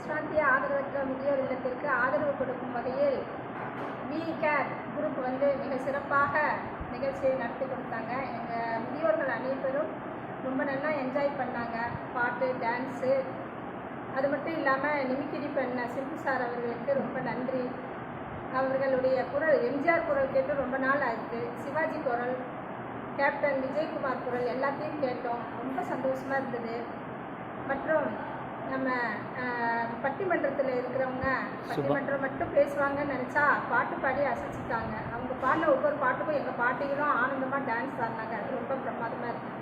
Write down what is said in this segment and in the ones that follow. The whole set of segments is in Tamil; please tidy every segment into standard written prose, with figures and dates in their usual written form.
விஸ்ராந்தி ஆதரவற்ற முதியோர் இல்லத்திற்கு ஆதரவு கொடுக்கும் வகையில் வி கேர் குரூப் மிக சிறப்பாக நிகழ்ச்சியை நடத்தி கொடுத்தாங்க. எங்கள் முதியோர்கள் அனைவரும் ரொம்ப நல்லா என்ஜாய் பண்ணாங்க. பாட்டு, டான்ஸு, அது மட்டும் இல்லாமல் நிமிக்கிரி பண்ண சிம்பு சார் அவர்களுக்கு ரொம்ப நன்றி. அவர்களுடைய குரல், எம்ஜிஆர் குரல் கேட்டு ரொம்ப நாள் ஆயிடுச்சு. சிவாஜி குரல், கேப்டன் விஜயகுமார் குரல் எல்லாத்தையும் கேட்டோம். ரொம்ப சந்தோஷமாக இருந்தது. மற்றும் நம்ம பட்டிமன்றத்தில் இருக்கிறவங்க பட்டிமன்றம் மட்டும் பேசுவாங்கன்னு நினச்சா பாட்டு பாடி அசைச்சிட்டாங்க. அவங்க பாடின ஒவ்வொரு பாட்டுக்கும் எங்கள் பாட்டிகளும் ஆனந்தமாக டான்ஸ் ஆடினாங்க. அது ரொம்ப பிரமாதமாக இருக்குது.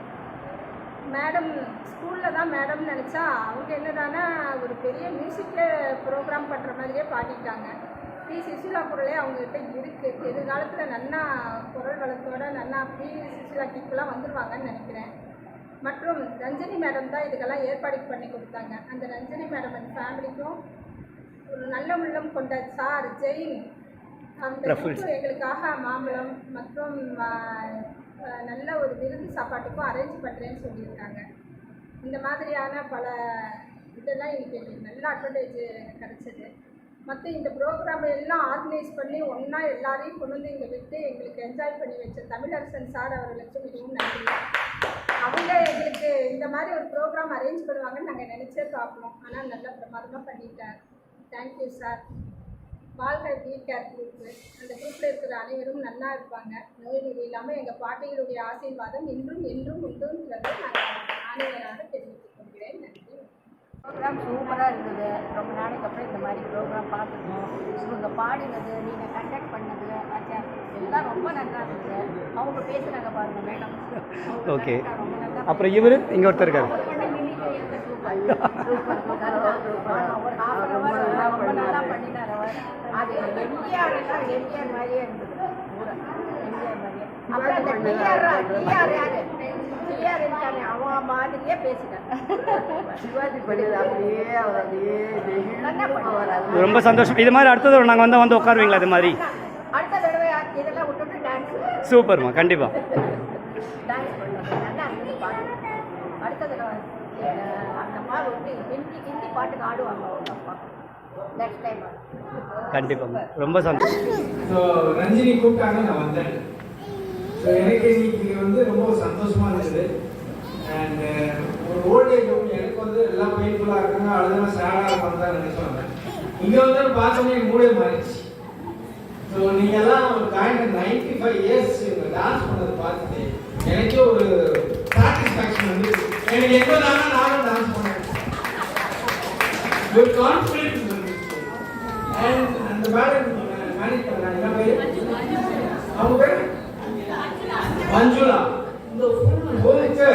மேடம் ஸ்கூலில் தான் மேடம்னு நினச்சா அவங்க என்னடானா ஒரு பெரிய மியூசிக்கில் ப்ரோக்ராம் பண்ணுற மாதிரியே பாடிட்டாங்க. பி சுசிலா குரலே அவங்ககிட்ட இருக்குது. எதிர்காலத்தில் நன்னா குரல் வளத்தோட நன்னா பி சுசிலா கிப்பெலாம் வந்துடுவாங்கன்னு நினைக்கிறேன். மற்றும் ரஞ்சனி மேடம் தான் இதுக்கெல்லாம் ஏற்பாடு பண்ணி கொடுத்தாங்க. அந்த ரஞ்சனி மேடம் அந்த ஃபேமிலிக்கும் ஒரு நல்ல உள்ளம் கொண்ட சார் ஜெயின் அந்த எங்களுக்காக மாம்பழம் மற்றும் நல்ல ஒரு விருந்து சாப்பாட்டுக்கும் அரேஞ்ச் பண்ணுறேன்னு சொல்லியிருக்காங்க. இந்த மாதிரியான பல இதெல்லாம் எங்களுக்கு நல்ல அட்வான்டேஜ் கிடச்சிது. மற்ற இந்த ப்ரோக்ராம் எல்லாம் ஆர்கனைஸ் பண்ணி ஒன்றா எல்லாரையும் கொண்டு வந்து இங்கே விட்டு எங்களுக்கு என்ஜாய் பண்ணி வச்ச தமிழரசன் சார் அவர்களுக்கு மிகவும் நன்றி. அவங்க எங்களுக்கு இந்த மாதிரி ஒரு ப்ரோக்ராம் அரேஞ்ச் பண்ணுவாங்கன்னு நாங்கள் நினச்சே பார்ப்போம். ஆனால் நல்லா பிரமாதமாக பண்ணிட்டார். Thank you sir. வாழ்க வி கேர் குரூப்பு. அந்த குரூப்பில் இருக்கிற அனைவரும் நல்லா இருப்பாங்க. நோய் நொடி இல்லாமல் எங்கள் பாட்டிகளுடைய ஆசீர்வாதம் இன்றும் என்றும் உண்டுன்றதை நான் ஆணையராக தெரிவித்துக் கொள்கிறேன். நன்றி. ப்ரோக்ராம் சூப்பராக இருந்தது. ரொம்ப நாளைக்கு அப்புறம் இந்த மாதிரி ப்ரோக்ராம் பார்த்துருக்கோம். இவங்க பாடினது, நீங்கள் கண்டக்ட் பண்ணது, எல்லாம் ரொம்ப நல்லா இருந்தது. அவங்க பேசுகிறாங்க பாருங்கள் மேடம். ஓகே. அப்புறம் இவர் இங்கே ஒருத்தர் இருக்காரு. ரொம்ப நல்லா பண்ணினார் அவர். அது எம்ஜிஆர் மாதிரியே இருந்தது. எம்ஜிஆர் மாதிரியே. அப்புறம் அந்த டிஆர் யார் இருக்காரு அவன் மாதிரியே பேசினார். சிவாஜி படிது அப்படியே அவர் அப்படியே ரொம்ப சந்தோஷம். இது மாதிரி அடுத்த தடவை நாங்கள் வந்து உட்காருவீங்களா? இது மாதிரி அடுத்த தடவை இதெல்லாம் விட்டுட்டு டான்ஸ் சூப்பர்மா. கண்டிப்பாக டான்ஸ் பண்ணுறது நல்லா இருந்து பாட்டு. அடுத்த தடவை அந்த மாதிரி வந்து ஹிந்தி பாட்டுக்கு ஆடுவாங்க அவங்க அப்பா. நெக்ஸ்ட் டைம் கண்டிப்பாக ரொம்ப சந்தோஷம். ஸோ ரஞ்சினி கூப்பிட்டாங்க, நான் வந்தேன். ஸோ எனக்கு இன்னைக்கு வந்து ரொம்ப சந்தோஷமாக இருந்தது. அண்ட் ஒரு ஓல்டேஜ் ஹோம் எனக்கு வந்து எல்லாம் பெயின்ஃபுல்லாக இருக்காங்க, அழுதுனா சேடாக இருப்பாங்க நினைச்சாங்க. இங்கே வந்து பார்த்தோன்னே மூடே மாறிடுச்சு. ஸோ நீங்கள்லாம் ஒரு கைண்ட் 95 இயர்ஸ் டான்ஸ் பண்ணதை பார்த்துட்டு எனக்கே ஒரு சாட்டிஸ்ஃபேக்ஷன் வந்து எனக்கு எப்போதாங்க நானும் டான்ஸ் பண்ணேன். ஒரு கான்ஃபிடென்ஸ் வந்துச்சு. அண்ட் அந்த மேடம் மேனேஜ் பண்ணாங்க. என்ன பேர் அவங்க பேர்? மஞ்சுளா. இந்த ஃபுல் ஹோமுக்கு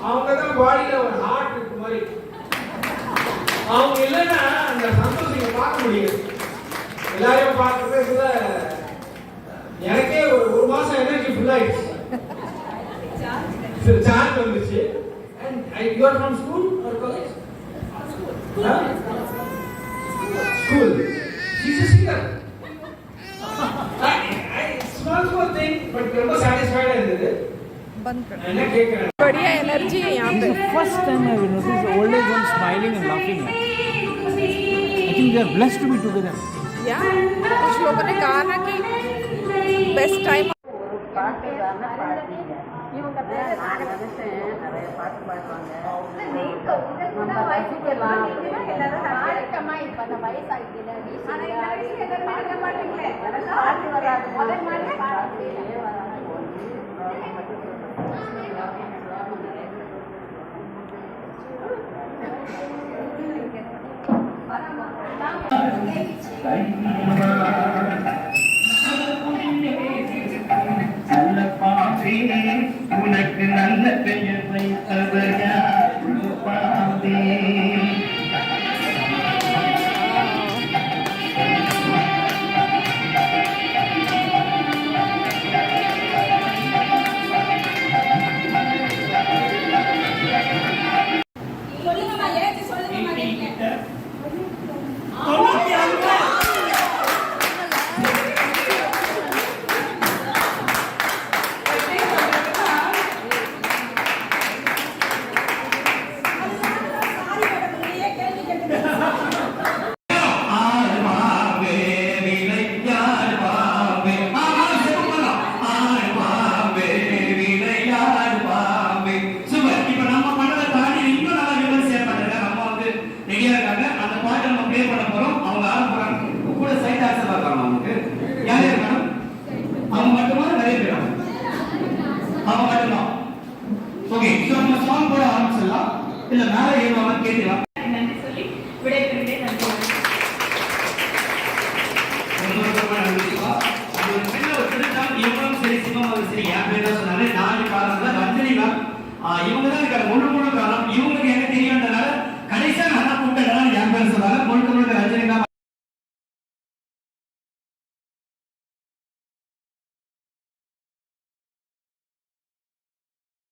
அவங்க தான் பாடியில் ஒரு ஹார்ட் இருக்கு மாதிரி. அவங்க இல்லைன்னா அந்த சந்தோஷம் பார்க்க முடியாது. எல்லாரையும் பார்க்கறதுல எனக்கே ஒரு மாசம் எனர்ஜி ஃபுல் ஆயிடுச்சு. சார்ஜ் வந்துச்சு. And you are from school or college? School. She's a singer. Small thing, but ரொம்ப satisfied இருந்தது. என்ன கேக்குறேன்? बढ़िया एनर्जी है यहाँ पे. First time I have noticed the old age ones smiling and laughing. I think they are blessed to be together. Yeah, कुछ लोगों ने कहा ना कि बेस्ट टाइम. பாட்டு இவங்க பேர் நிறைய பாட்டு பாடுவாங்க. நம்ம ரசிக்கலாம். வழக்கமாக இப்போ அந்த வயசாகிட்டு பாட்டு வராது. பாட்டிலே வராது. உனக்கு நல்ல பெயர் வைத்தவர் பாம்பே. ஓகே ஸோ நம்ம சாங் போட ஆரம்பிச்சிடலாம். இல்லை மேலே ஏறுவாங்க கேட்டுக்கலாம். நன்றி சொல்லி விடைபெறுகிறேன். நன்றி. ரொம்ப நன்றி சிவா. அது ஒரு பெரிய ஒரு திருத்தம். இவங்களும் சரி சிவம் சரி என் பேர் தான் சொன்னாரு. 4 காரணங்கள் ரஞ்சனி மேம் இவங்க தான் இருக்காங்க முழு காரணம். இவங்களுக்கு எனக்கு தெரியும்ன்றனால கடைசியாக நான் கூப்பிட்டதுனால என் பேர் சொன்னாங்க. முழுக்க ரஞ்சனி மேம்